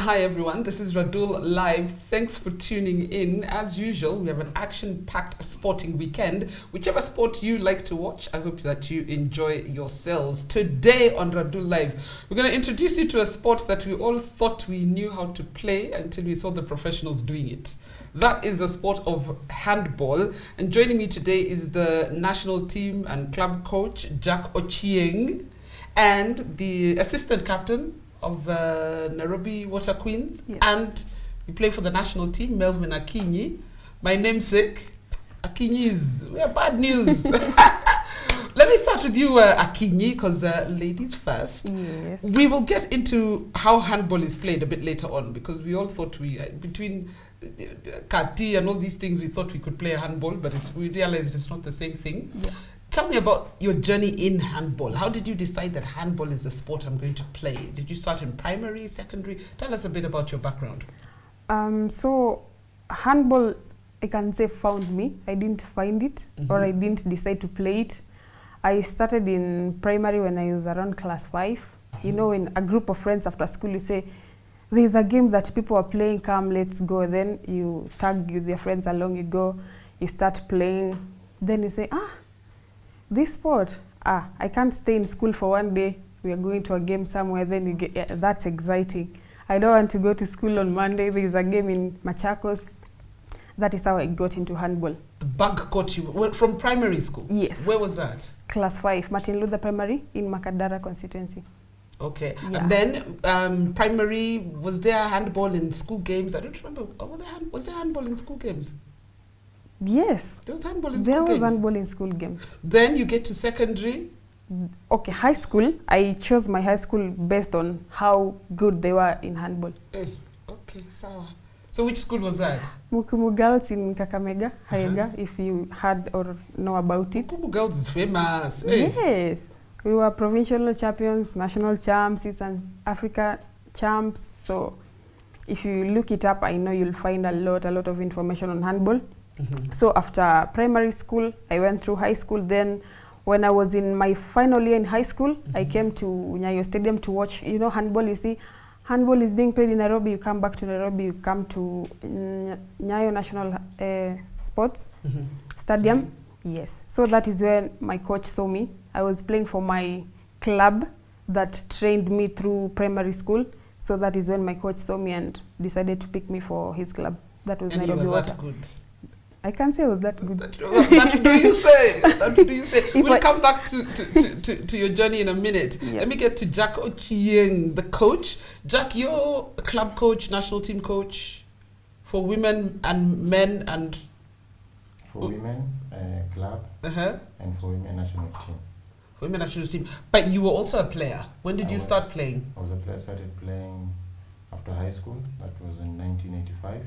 Hi everyone, this is Radull live. Thanks for tuning in. As usual, we have an action-packed sporting weekend. Whichever sport you like to watch, I hope that you enjoy yourselves. Today on Radull Live, we're going to introduce you to a sport that we all thought we knew how to play until we saw the professionals doing it. That is the sport of handball. And joining me today is the national team and club coach, Jack Ochieng, and the assistant captain of Nairobi Water Queens, yes. And you play for the national team, Melvin Akinyi. My namesake, Akinyi we are bad news. Let me start with you, Akinyi, because ladies first. Yes. We will get into how handball is played a bit later on, because we all thought between Kati and all these things, we thought we could play handball, but we realized it's not the same thing. Yeah. Tell me about your journey in handball. How did you decide that handball is the sport I'm going to play? Did you start in primary, secondary? Tell us a bit about your background. So handball, I can say, found me. I didn't find it, or I didn't decide to play it. I started in primary when I was around class 5. You know, in a group of friends after school, you say, there's a game that people are playing, come, let's go. Then you tag with your friends along, you go, you start playing. Then you say, this sport, I can't stay in school for one day. We are going to a game somewhere. Then you get, that's exciting. I don't want to go to school on Monday. There is a game in Machakos. That is how I got into handball. The bug got you from primary school? Yes. Where was that? Class 5, Martin Luther Primary in Makadara constituency. Okay. Yeah. And then primary, was there handball in school games? I don't remember. Was there handball in school games? Yes. There was handball in school games? There was handball in school games. Then you get to secondary? Okay, high school. I chose my high school based on how good they were in handball. Okay, sawa. So which school was that? Mukumu Girls in Kakamega, Haega, if you heard or know about it. Mukumu Girls is famous. Yes. We were provincial champions, national champs, Eastern Africa champs. So if you look it up, I know you'll find a lot of information on handball. So after primary school, I went through high school. Then when I was in my final year in high school, I came to Nyayo Stadium to watch, you know, handball. You see, handball is being played in Nairobi. You come back to Nairobi, you come to Nyayo National Sports Stadium. Yes. So that is where my coach saw me. I was playing for my club that trained me through primary school. So that is when my coach saw me and decided to pick me for his club. That was Nairobi you were Water. That good. I can't say I was that good. That do you say? That do you say? We'll come back to your journey in a minute. Yep. Let me get to Jack Ochieng, the coach. Jack, you're a club coach, national team coach for women and men and... For women, club, and for women national team. For women national team. But you were also a player. When did you start playing? I was a player, started playing after high school. That was in 1985.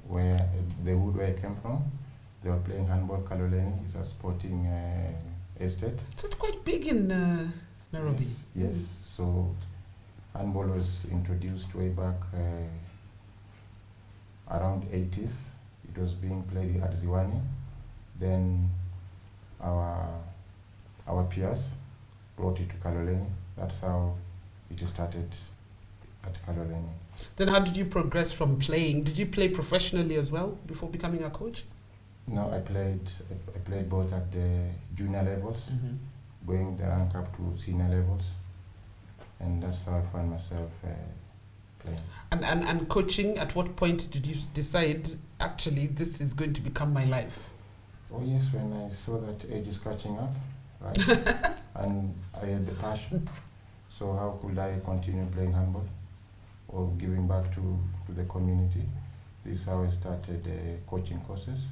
Where the hood where I came from, they were playing handball. Kaloleni is a sporting estate. So it's quite big in Nairobi. Yes. So handball was introduced way back around 80s. It was being played at Ziwani. Then our peers brought it to Kaloleni. That's how it started at Kaloleni. Then how did you progress from playing? Did you play professionally as well before becoming a coach? No, I played both at the junior levels, going the rank up to senior levels, and that's how I found myself playing. And coaching, at what point did you decide, actually, this is going to become my life? Oh yes, when I saw that age is catching up, right? And I had the passion, so how could I continue playing handball or giving back to the community? This is how I started coaching courses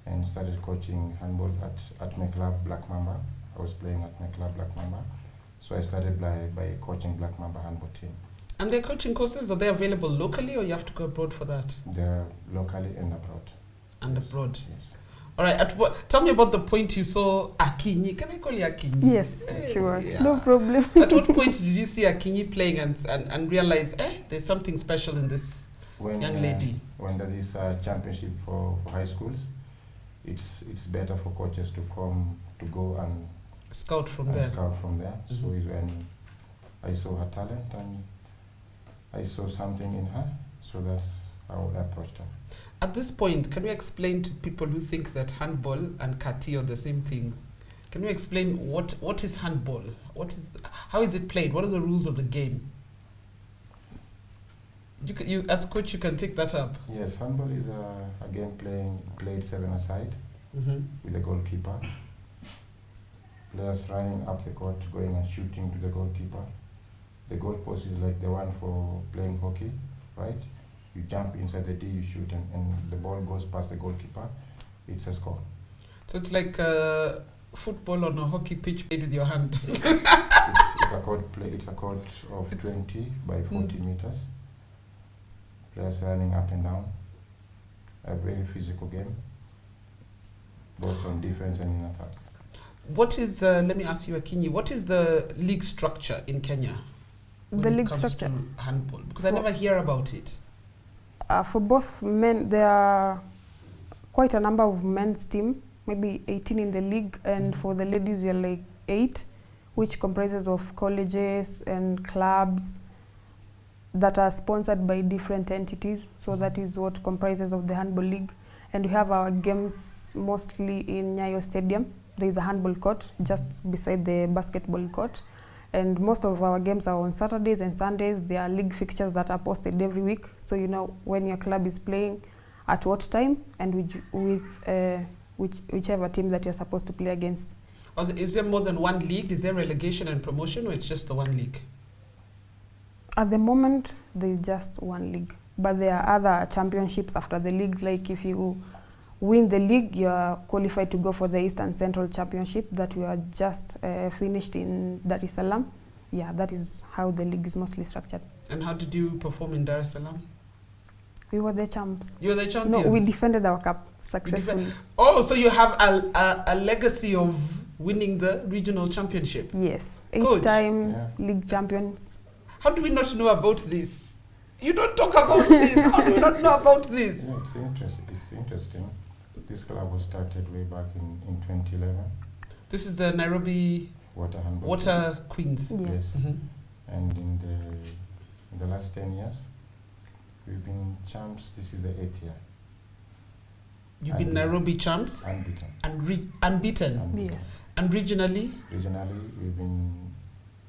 and started coaching handball at my club, Black Mamba. I was playing at my club, Black Mamba. So I started by coaching Black Mamba handball team. And their coaching courses, are they available locally or you have to go abroad for that? They're locally and abroad. And abroad? Yes. All right, tell me about the point you saw Akinyi. Can I call you Akinyi? Yes, sure. Yeah. No problem. At what point did you see Akinyi playing and realize, there's something special in this young lady? When there is a championship for high schools, it's better for coaches to go and scout from there. So is when I saw her talent and I saw something in her, so that's how I approached her. At this point, can you explain to people who think that handball and kati are the same thing? Can you explain what is handball? How is it played? What are the rules of the game? You as coach, you can take that up. Yes, handball is a game played 7-a-side with a goalkeeper. Players running up the court, going and shooting to the goalkeeper. The goalpost is like the one for playing hockey, right? You jump inside the D, you shoot, and the ball goes past the goalkeeper. It's a score. So it's like football on a hockey pitch played with your hand. It's a court play. It's a court of 20 by 40 meters. Players running up and down. A very physical game, both on defense and in attack. What is, let me ask you, Akinyi, what is the league structure in Kenya when The it league comes structure? to handball? Because I never hear about it. For both men, there are quite a number of men's team, maybe 18 in the league, and for the ladies, you're like 8, which comprises of colleges and clubs that are sponsored by different entities. So that is what comprises of the handball league. And we have our games mostly in Nyayo Stadium. There is a handball court just beside the basketball court. And most of our games are on Saturdays and Sundays. There are league fixtures that are posted every week. So you know when your club is playing, at what time, and whichever team that you're supposed to play against. Is there more than one league? Is there relegation and promotion, or it's just the one league? At the moment, there is just one league. But there are other championships after the league. Like if you win the league, you are qualified to go for the Eastern Central Championship that we are just finished in Dar es Salaam. Yeah, that is how the league is mostly structured. And how did you perform in Dar es Salaam? We were the champs. You were the champions? No, we defended our cup successfully. So you have a legacy of winning the regional championship? Yes, Coach. 8-time league champions. How do we not know about this? You don't talk about this. How do we not know about this? Yeah, it's interesting. This club was started way back in 2011. This is the Nairobi Water Queens. Yes. And in the last 10 years, we've been champs. This is the 8th year. You've been Nairobi champs? Unbeaten. Unbeaten? Yes. And regionally? Regionally, we've been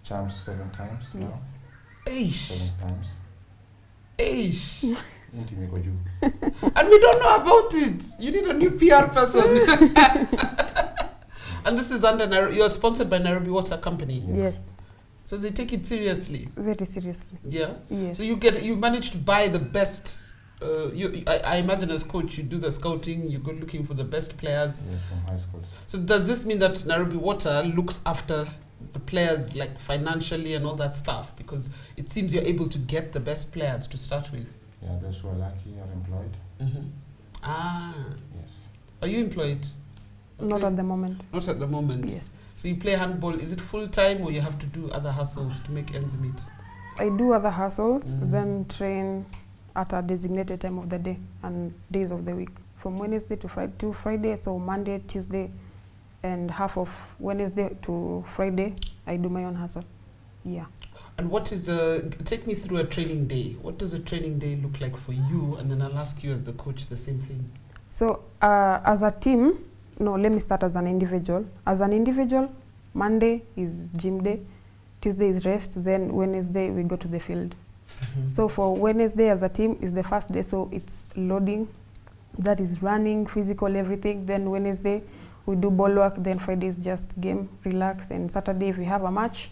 champs 7 times now. Yes. 7 times. And we don't know about it. You need a new PR person. And this is under Nairobi. You're sponsored by Nairobi Water Company. Yes. So they take it seriously. Very seriously. Yeah. Yes. So you manage to buy the best. I imagine as coach, you do the scouting. You go looking for the best players. Yes, from high schools. So does this mean that Nairobi Water looks after the players like financially and all that stuff? Because it seems you're able to get the best players to start with. Yeah, those who are lucky are employed. Yes. Are you employed? Not at the moment. Not at the moment. Yes. So you play handball. Is it full time, or you have to do other hustles to make ends meet? I do other hustles, then train at a designated time of the day and days of the week. From Wednesday to Friday, so Monday, Tuesday, and half of Wednesday to Friday, I do my own hustle. Yeah. And what is take me through a training day. What does a training day look like for you? And then I'll ask you as the coach the same thing. So as a team, no, let me start as an individual. As an individual, Monday is gym day, Tuesday is rest, then Wednesday we go to the field. So for Wednesday as a team is the first day, so it's loading, that is running, physical, everything. Then Wednesday we do ball work, then Friday is just game, relax, and Saturday if we have a match,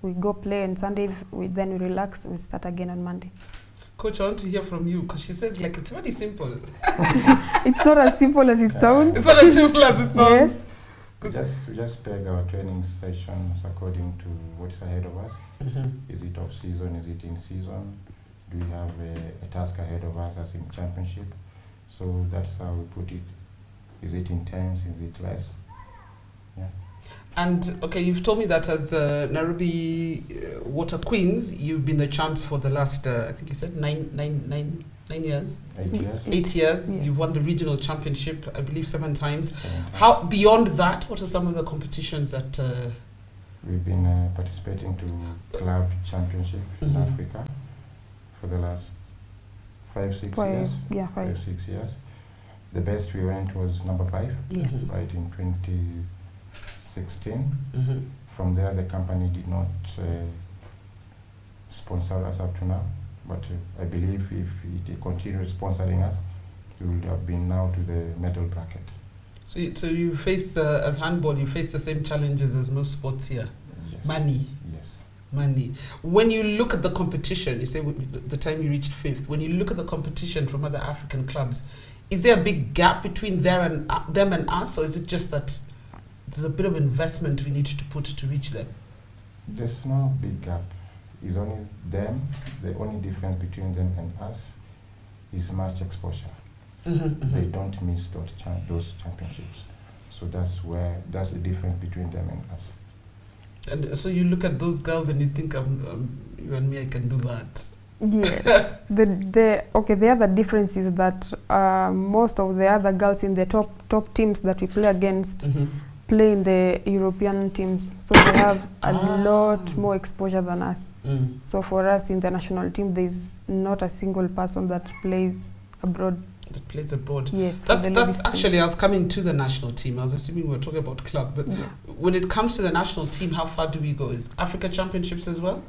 we go play, and Sunday then we relax, we start again on Monday. Coach, I want to hear from you, because she says like it's very simple. It's not as simple as it sounds. It's not as simple as it sounds. Yes. We just peg our training sessions according to what is ahead of us. Is it off season? Is it in season? Do we have a task ahead of us as in championship? So that's how we put it. Is it intense? Is it less? Yeah. And okay, you've told me that as Nairobi Water Queens, you've been the champs for the last, I think you said 9 years. 8 years. 8 years. Yes. You've won the regional championship, I believe, 7 times. How beyond that? What are some of the competitions that? We've been participating to club championship in Africa. for the last 5-6 5, years. yeah, 5. 5-6 years. The best we went was number 5. Yes. Right in 2016. Mm-hmm. From there, the company did not sponsor us up to now. But I believe if it continues sponsoring us, we would have been now to the medal bracket. So you face, as handball, you face the same challenges as most sports here. Yes. Money. Yes. Money. When you look at the competition, you say the time you reached 5th, when you look at the competition from other African clubs, is there a big gap between them and us, or is it just that there's a bit of investment we need to put to reach them? There's no big gap. It's only them. The only difference between them and us is match exposure. Mm-hmm, mm-hmm. They don't miss those championships. So that's the difference between them and us. And so you look at those girls and you think, you and me, I can do that. Yes. The other difference is that most of the other girls in the top teams that we play against Mm-hmm. play in the European teams, so they have a lot more exposure than us. Mm. So for us in the national team, there is not a single person that plays abroad. That plays abroad. Yes. That's actually, I was coming to the national team. I was assuming we were talking about club, but Yeah. when it comes to the national team, how far do we go? Is Africa Championships as well?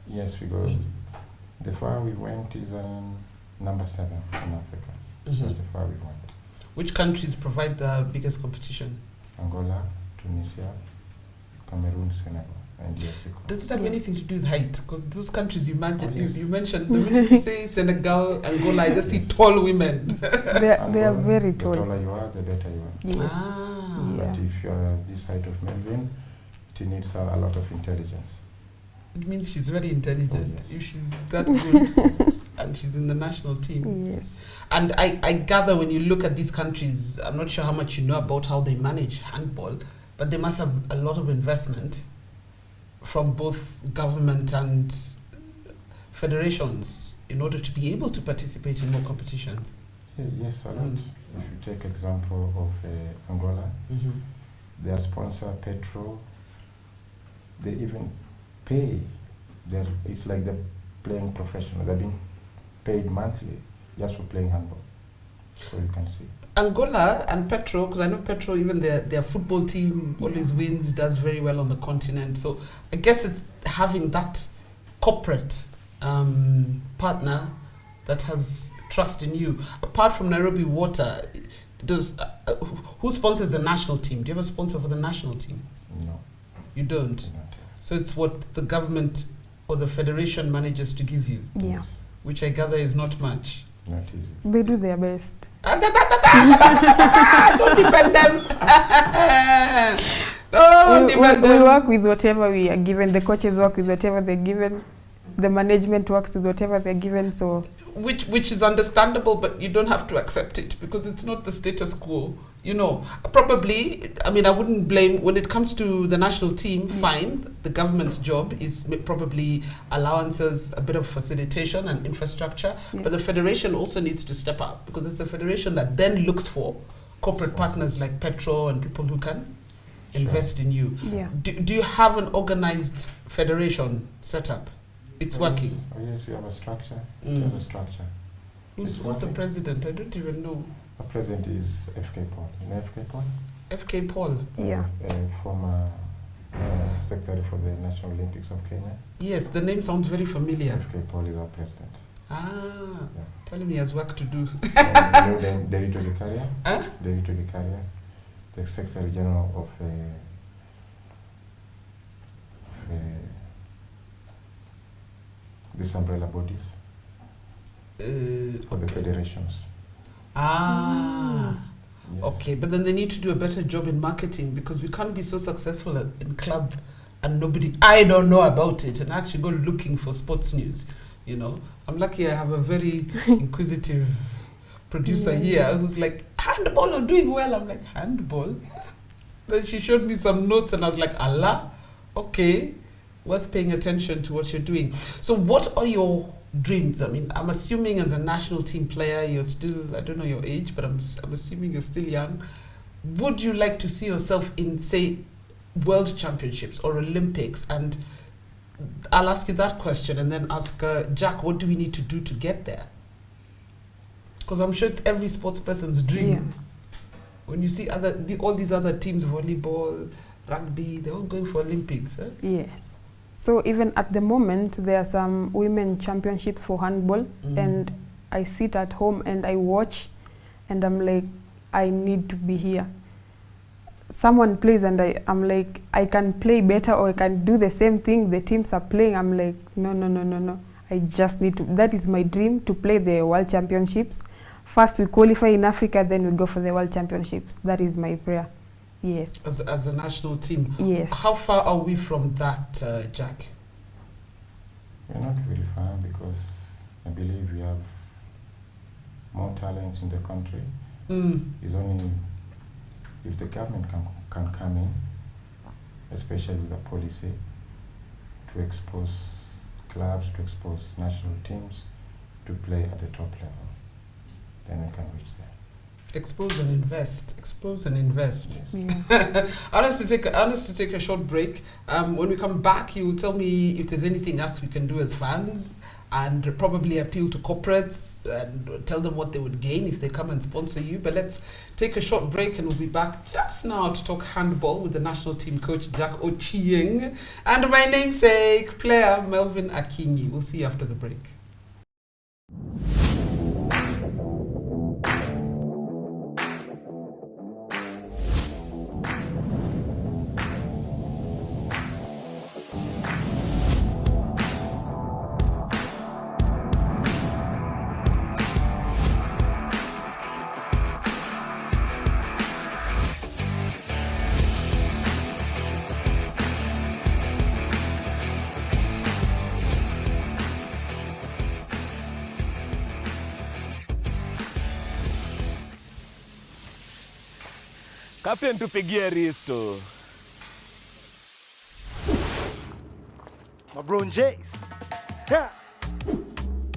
Yes, we go. The far we went is number 7 in Africa. Mm-hmm. That's the far we went. Which countries provide the biggest competition? Angola, Tunisia, Cameroon, Senegal, and DRC. Does it have Yes. anything to do with height? Because those countries you mentioned, Oh, yes. you mentioned, the minute you say Senegal, Angola, I just see tall women. They are very The tall. taller you are, the better you are. Yes. Ah. Yeah. But if you are this height of Melvin, it needs a lot of intelligence. It means she's very intelligent. Oh, yes. If she's that good and she's in the national team. Yes. And I gather when you look at these countries, I'm not sure how much you know about how they manage handball, but they must have a lot of investment from both government and federations in order to be able to participate in more competitions. Yes, a lot. Mm. If you take example of Angola, Mm-hmm. their sponsor Petro, they even pay. It's like they're playing professional. They're being paid monthly just for playing handball. So you can see. Angola and Petro, because I know Petro, even their football team always wins, does very well on the continent. So I guess it's having that corporate partner that has trust in you. Apart from Nairobi Water, who sponsors the national team? Do you have a sponsor for the national team? No. You don't. Not. So it's what the government or the federation manages to give you, Yeah. Yes, which I gather is not much. not easy. They do their best. Don't defend them. Don't defend We them. work with whatever we are given. The coaches work with whatever they're given. The management works with whatever they're given. So Which is understandable, but you don't have to accept it because it's not the status quo. You know, probably, I mean, I wouldn't blame, when it comes to the national team, fine, the government's job is probably allowances, a bit of facilitation and infrastructure, Yeah. but the federation also needs to step up because it's a federation that then looks for corporate partners like Petro and people who can invest in you. yeah. Do you have an organized federation set up? It's working. Yes, we have a structure. Mm. It has a structure. Who's the working. president? I don't even know. Our president is FK Paul. You know FK Paul? FK Paul. Yeah. Former secretary for the National Olympics of Kenya. Yes, the name sounds very familiar. FK Paul is our president. Ah, Yeah. tell him he has work to do. You know Derito Vicaria? Huh? Derito Vicaria, the Secretary General of these umbrella bodies for the federations. Ah, Yes. okay, but then they need to do a better job in marketing because we can't be so successful in club and I don't know about it and actually go looking for sports news. You know, I'm lucky I have a very inquisitive producer here who's like, handball are doing well. I'm like, handball? Then she showed me some notes and I was like, Allah, okay, worth paying attention to what you're doing. So what are your dreams? I mean, I'm assuming as a national team player, you're still, I don't know your age, but I'm assuming you're still young. Would you like to see yourself in, say, World Championships or Olympics? And I'll ask you that question and then ask Jack, what do we need to do to get there? Because I'm sure it's every sports person's dream. Yeah. When you see all these other teams, volleyball, rugby, they're all going for Olympics. Eh? Yes. So even at the moment, there are some women championships for handball, and I sit at home and I watch, and I'm like, I need to be here. Someone plays and I'm like, I can play better, or I can do the same thing the teams are playing. I'm like, no. I just need to. That is my dream, to play the World Championships. First we qualify in Africa, then we go for the World Championships. That is my prayer. Yes. As a national team. Yes. How far are we from that, Jack? We're not really far, because I believe we have more talent in the country. It's only if the government can come in, especially with a policy, to expose clubs, to expose national teams to play at the top level, then we can reach there. Expose and invest. Expose and invest. Yes. Yeah. I want us to take a short break. When we come back, you will tell me if there's anything else we can do as fans, and probably appeal to corporates and tell them what they would gain if they come and sponsor you. But let's take a short break, and we'll be back just now to talk handball with the national team coach, Jack Ochieng, and my namesake player, Melvin Akinyi. We'll see you after the break. Captain, tupigie risto. Mabron Jace. Yeah.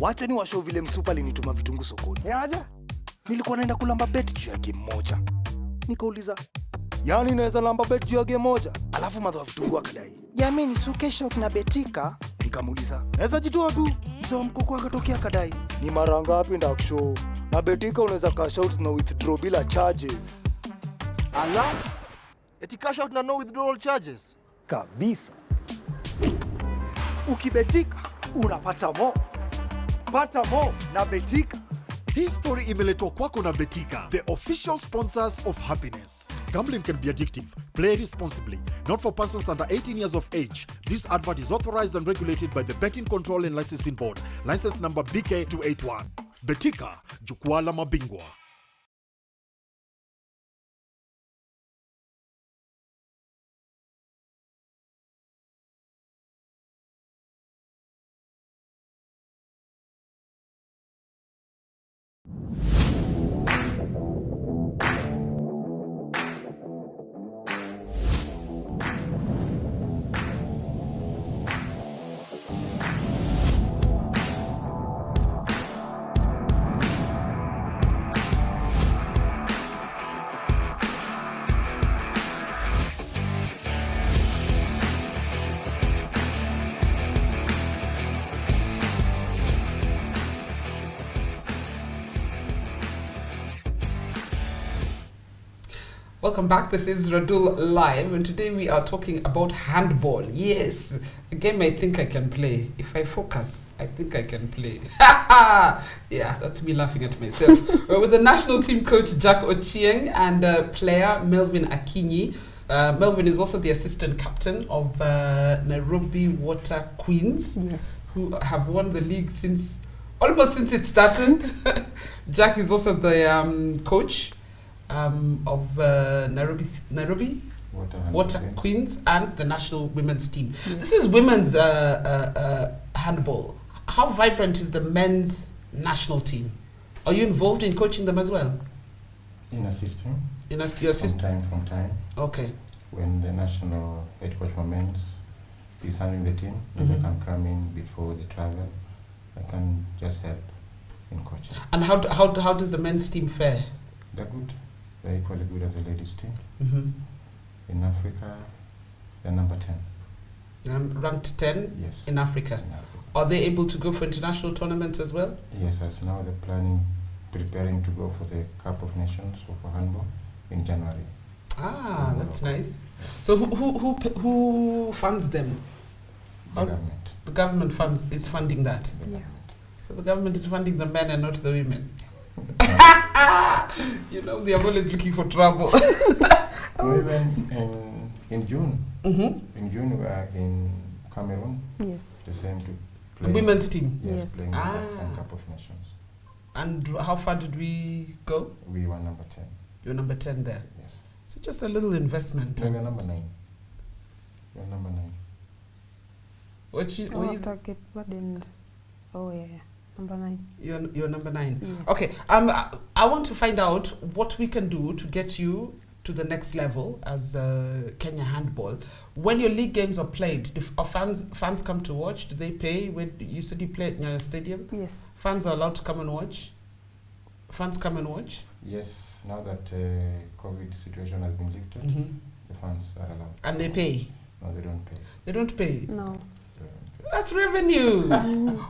Wacha ni washow vile msupa alinituma vitungu sokoni. Aja? Nilikuwa naenda kulamba bet juu ya game moja. Nikauliza, yani naweza lamba bet juu ya game moja? Alafu madho wa vitungu akadai, jameni, su kesho kuna betika? Nikamuuliza, naweza jitoa tu? Mzee mkoko akatokea akadai, ni mara ngapi ndakushow? Na betika unaweza cash out na withdraw bila charges. Ala? Eti cash out na no withdrawal charges? Kabisa. Ukibetika, unapata mo. Pata mo na betika. Hii story imeletwa kwako na Betika, the official sponsors of happiness. Gambling can be addictive. Play responsibly. Not for persons under 18 years of age. This advert is authorized and regulated by the Betting Control and Licensing Board. License number BK281. Betika, jukwaa la mabingwa. Welcome back. This is Radull Live, and today we are talking about handball. Yes, a game I think I can play. If I focus, I think I can play. Yeah, that's me laughing at myself. We're with the national team coach, Jack Ochieng, and player Melvin Akinyi. Melvin is also the assistant captain of Nairobi Water Queens, Yes. who have won the league almost since it started. Jack is also the coach of Nairobi Water Queens and the national women's team. Yes. This is women's handball. How vibrant is the men's national team? Are you involved in coaching them as well? In assisting. You assist? From time. Okay. When the national head coach for men's is handling the team, they can come in before they travel. I can just help in coaching. And how does the men's team fare? They're good. They're equally good as the ladies team. Mm-hmm. In Africa, they're number 10. Ranked 10 Yes. in Africa. In Africa. Are they able to go for international tournaments as well? Yes, as now they're preparing to go for the Cup of Nations or for handball in January. Ah, that's nice. So who funds them? The government. The government is funding that. The Yeah. government. So the government is funding the men and not the women. You know, they are always looking for trouble. So even in June, Mm-hmm. in June we are in Cameroon, Yes. the same to play. Women's team. Yes. Playing Ah. in Cup of Nations. And how far did we go? We were number 10. You're number 10 there. Yes. So just a little investment. No, we are number 9. We are number 9. After Cape Verde and number 9. You're number 9. Yes. Okay. I want to find out what we can do to get you to the next level as Kenya Handball. When your league games are played, are fans come to watch? Do they pay? You said you play at Nyayo Stadium. Yes. Fans are allowed to come and watch. Fans come and watch. Yes, now that COVID situation has been lifted, the fans are allowed. And they pay. No, they don't pay. They don't pay. No. They don't pay. That's revenue.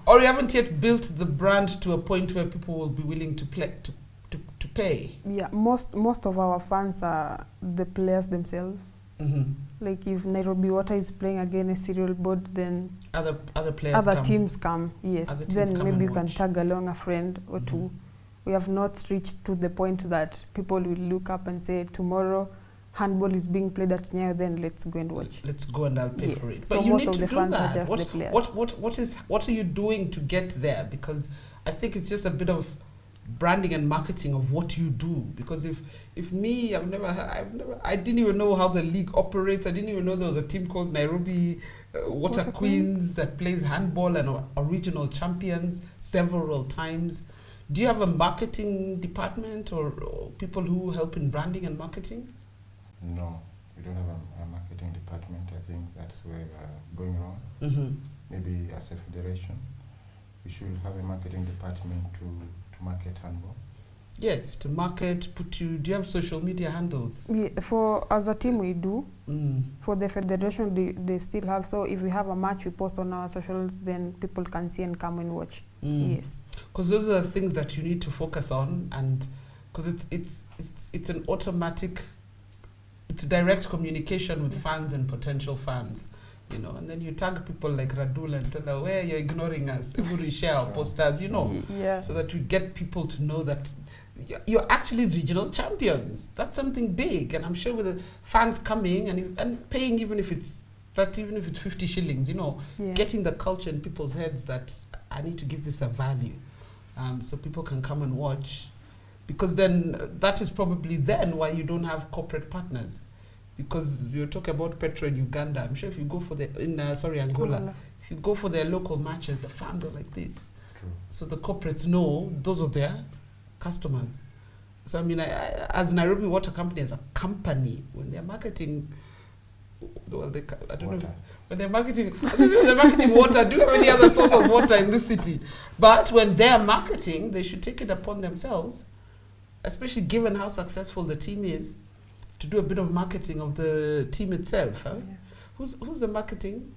Or you haven't yet built the brand to a point where people will be willing to play to pay. Yeah, most of our fans are the players themselves. Mm-hmm. Like if Nairobi Water is playing against a serial board, then Other players other come. teams come. Yes. Other teams Then come maybe and you can watch. tag along a friend or two. We have not reached to the point that people will look up and say, tomorrow handball is being played at Nyayo, then let's go and watch. Let's go and I'll pay Yes. for it. So But you most need of to the do fans are that. just the players. What are you doing to get there? Because I think it's just a bit of branding and marketing of what you do. Because if me, I didn't even know how the league operates. I didn't even know there was a team called Nairobi Water Queens that plays handball and are regional champions several times. Do you have a marketing department or people who help in branding and marketing? No, we don't have a marketing department. I think that's where we're going wrong. Mm-hmm. Maybe as a federation, we should have a marketing department to market handball. Yes, to market, do you have social media handles? Yeah, as a team we do. Mm. For the federation, they still have. So if we have a match, we post on our socials, then people can see and come and watch. Yes. Because those are the things that you need to focus on, and because it's an automatic, it's direct communication with fans and potential fans, you know. And then you tag people like Radull and tell them, where you're ignoring us. Every share our posters, you know, Yeah. so that you get people to know that you're actually regional champions. That's something big, and I'm sure with the fans coming and paying, even if it's 50 shillings, you know, getting the culture in people's heads that I need to give this a value, so people can come and watch, because then that is probably then why you don't have corporate partners, because we were talking about Petro in Uganda. I'm sure if you go for Angola, if you go for their local matches, the fans are like this. True. So the corporates know those are their customers. So I mean, as Nairobi Water Company, as a company, when they're marketing, well, I don't know. When they're marketing water, do you have any other source of water in this city? But when they're marketing, they should take it upon themselves, especially given how successful the team is, to do a bit of marketing of the team itself. Huh? Yeah. Who's the marketing?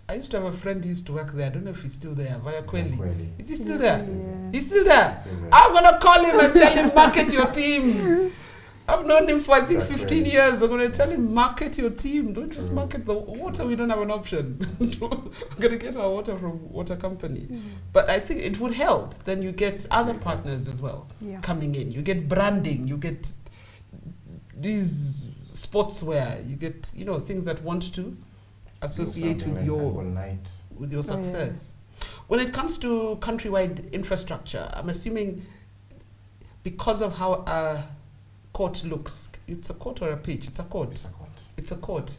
I used to have a friend who used to work there. I don't know if he's still there. Via Kweli. Is he still there? Yeah. He's still there. I'm going to call him and tell him, market your team. I've known him for, I think, 15 years. I'm going to tell him, market your team. Don't just market the water. We don't have an option. We're going to get our water from water company. But I think it would help. Then you get other partners as well coming in. You get branding. You get these sportswear. You get, you know, things that want to associate with your success. When it comes to countrywide infrastructure, I'm assuming because of how a court looks, it's a court or a pitch? It's a court. It's a court. It's a court.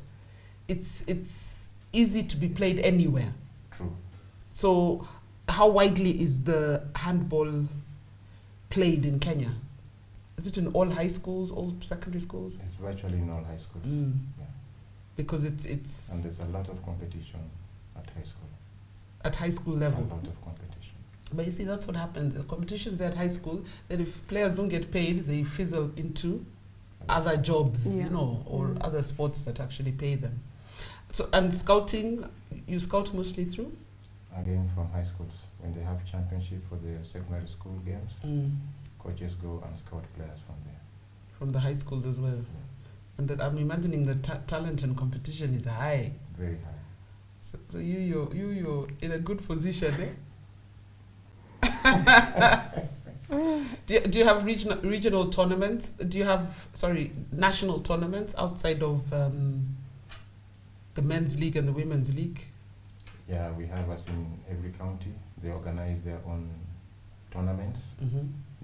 It's easy to be played anywhere. True. So how widely is the handball played in Kenya? Is it in all high schools, all secondary schools? It's virtually in all high schools. Yeah. Because it's and there's a lot of competition at high school. At high school level. A lot of competition. But you see, that's what happens. The competition's at high school. Then if players don't get paid, they fizzle into other jobs, you know, or other sports that actually pay them. So, and scouting, you scout mostly through? Again, from high schools. When they have championship for the secondary school games, coaches go and scout players from there. From the high schools as well? And that I'm imagining the talent and competition is high. Very high. So you're in a good position, eh? Do you have regional tournaments? Do you have, national tournaments outside of the men's league and the women's league? Yeah, we have us in every county. They organize their own tournaments.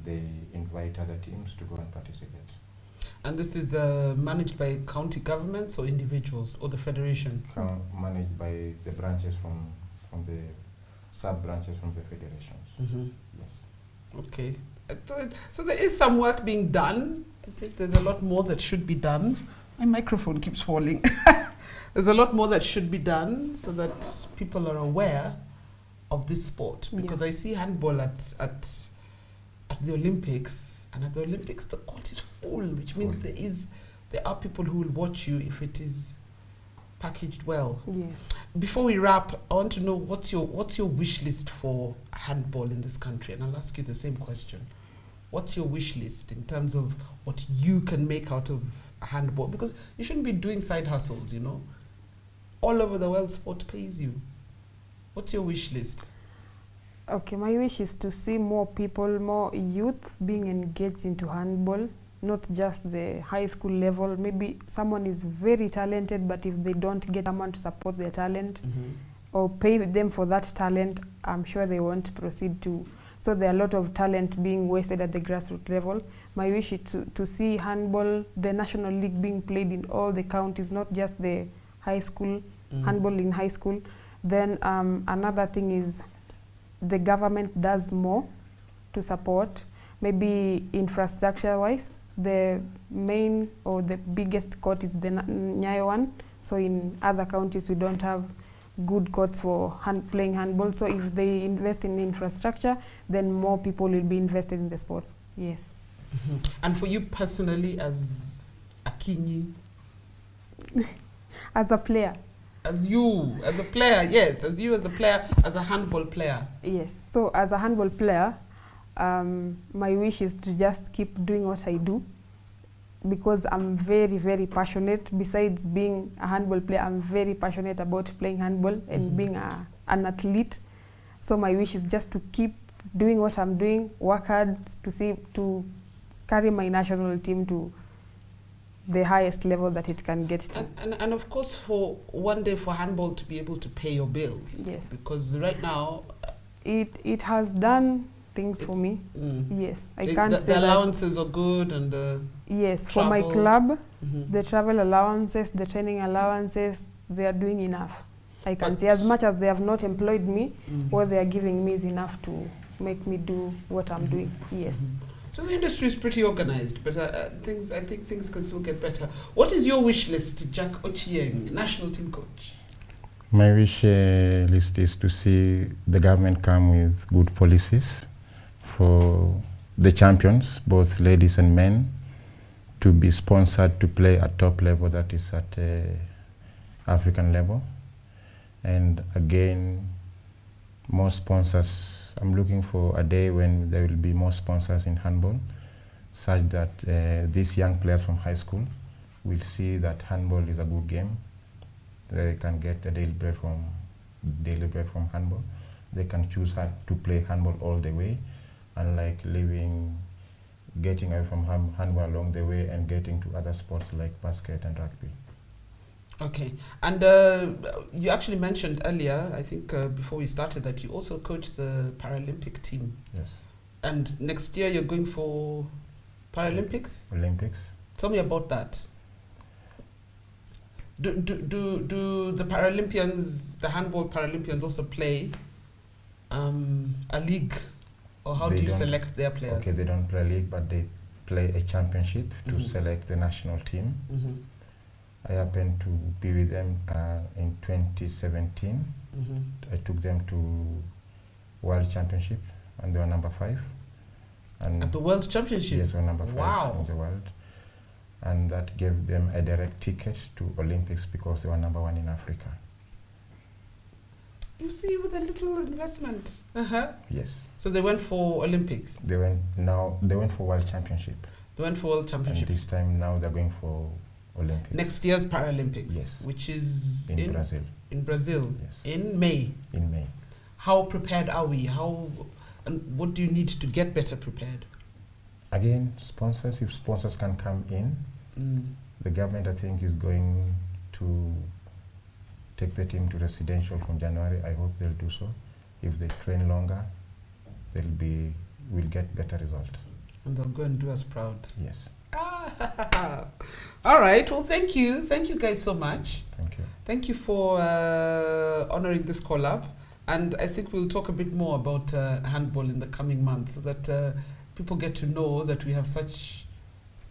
They invite other teams to go and participate. And this is managed by county governments or individuals or the federation? Managed by the branches from the sub-branches from the federations. Yes. Okay. So there is some work being done. I think there's a lot more that should be done. My microphone keeps falling. There's a lot more that should be done so that people are aware of this sport. Because I see handball at the Olympics, and at the Olympics the court is full, which means there are people who will watch you if it is packaged well. Yes. Before we wrap, I want to know what's your wish list for handball in this country, and I'll ask you the same question. What's your wish list in terms of what you can make out of handball? Because you shouldn't be doing side hustles, you know. All over the world, sport pays you. What's your wish list? Okay, my wish is to see more people, more youth being engaged into handball, not just the high school level. Maybe someone is very talented, but if they don't get someone to support their talent or pay them for that talent, I'm sure they won't proceed to. So there are a lot of talent being wasted at the grassroots level. My wish is to see handball, the national league being played in all the counties, not just the high school, handball in high school. Then another thing is the government does more to support, maybe infrastructure-wise. The main or the biggest court is the Nyayo one. So in other counties we don't have good courts for playing handball. So if they invest in infrastructure, then more people will be invested in the sport. Yes. And for you personally, as Akinyi? As a player. As you, as a player, yes. As you as a player, as a handball player. Yes. So as a handball player, my wish is to just keep doing what I do, because I'm very, very passionate. Besides being a handball player, I'm very passionate about playing handball and being an athlete. So my wish is just to keep doing what I'm doing, work hard to carry my national team to the highest level that it can get to. And of course, for one day for handball to be able to pay your bills. Yes. Because right now, it has done things for me. Yes, I can't say the allowances are good, and the yes, travel. for my club, the travel allowances, the training allowances, they are doing enough. I can say as much as they have not employed me, what they are giving me is enough to make me do what I'm doing. Yes. So the industry is pretty organized, but I think things can still get better. What is your wish list, Jack Ochieng, national team coach? My wish list is to see the government come with good policies for the champions, both ladies and men, to be sponsored to play at top level, that is at African level. And again, more sponsors. I'm looking for a day when there will be more sponsors in handball, such that these young players from high school will see that handball is a good game. They can get a daily bread from handball. They can choose to play handball all the way, unlike getting away from handball along the way and getting to other sports like basket and rugby. Okay, and you actually mentioned earlier, I think before we started, that you also coach the Paralympic team. Yes. And next year you're going for Paralympics? Olympics. Tell me about that. Do the Paralympians, the handball Paralympians, also play a league, or how do you select their players? Okay, they don't play a league, but they play a championship to select the national team. I happened to be with them in 2017. I took them to World Championship, and they were number 5. And at the World Championship? Yes, we were number 5 wow. in the world. and that gave them a direct ticket to Olympics because they were number 1 in Africa. You see, with a little investment. Yes. So they went for Olympics. They went for World Championship. They went for World And Championship. this time now they're going for Olympics. Next year's Paralympics, Yes. which is in Brazil. In Brazil, Yes. in May. In May. How prepared are we? And what do you need to get better prepared? Again, sponsors, if sponsors can come in, the government, I think, is going to take the team to residential from January. I hope they'll do so. If they train longer, we'll get better result. And they'll go and do us proud. Yes. All right. Well, thank you. Thank you guys so much. Thank you. Thank you for honoring this collab. And I think we'll talk a bit more about handball in the coming months so that people get to know that we have such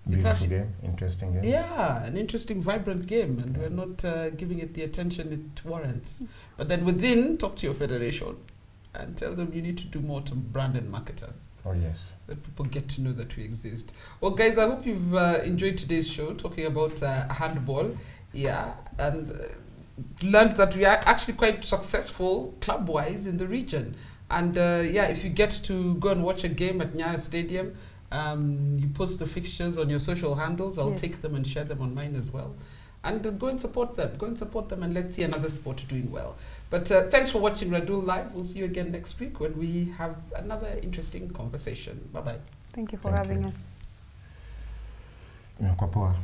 Beautiful game, interesting game. Yeah, an interesting, vibrant game, and we're not giving it the attention it warrants. But then within, talk to your federation and tell them you need to do more to brand and market us. Oh, yes. So that people get to know that we exist. Well, guys, I hope you've enjoyed today's show, talking about handball. Yeah, and learned that we are actually quite successful club-wise in the region. And yeah, if you get to go and watch a game at Nyayo Stadium, you post the fixtures on your social handles. I'll take them and share them on mine as well. And go and support them. Go and support them, and let's see another sport doing well. But thanks for watching Radull Live. We'll see you again next week when we have another interesting conversation. Bye-bye. Thank you for having us. Imekuwa poa.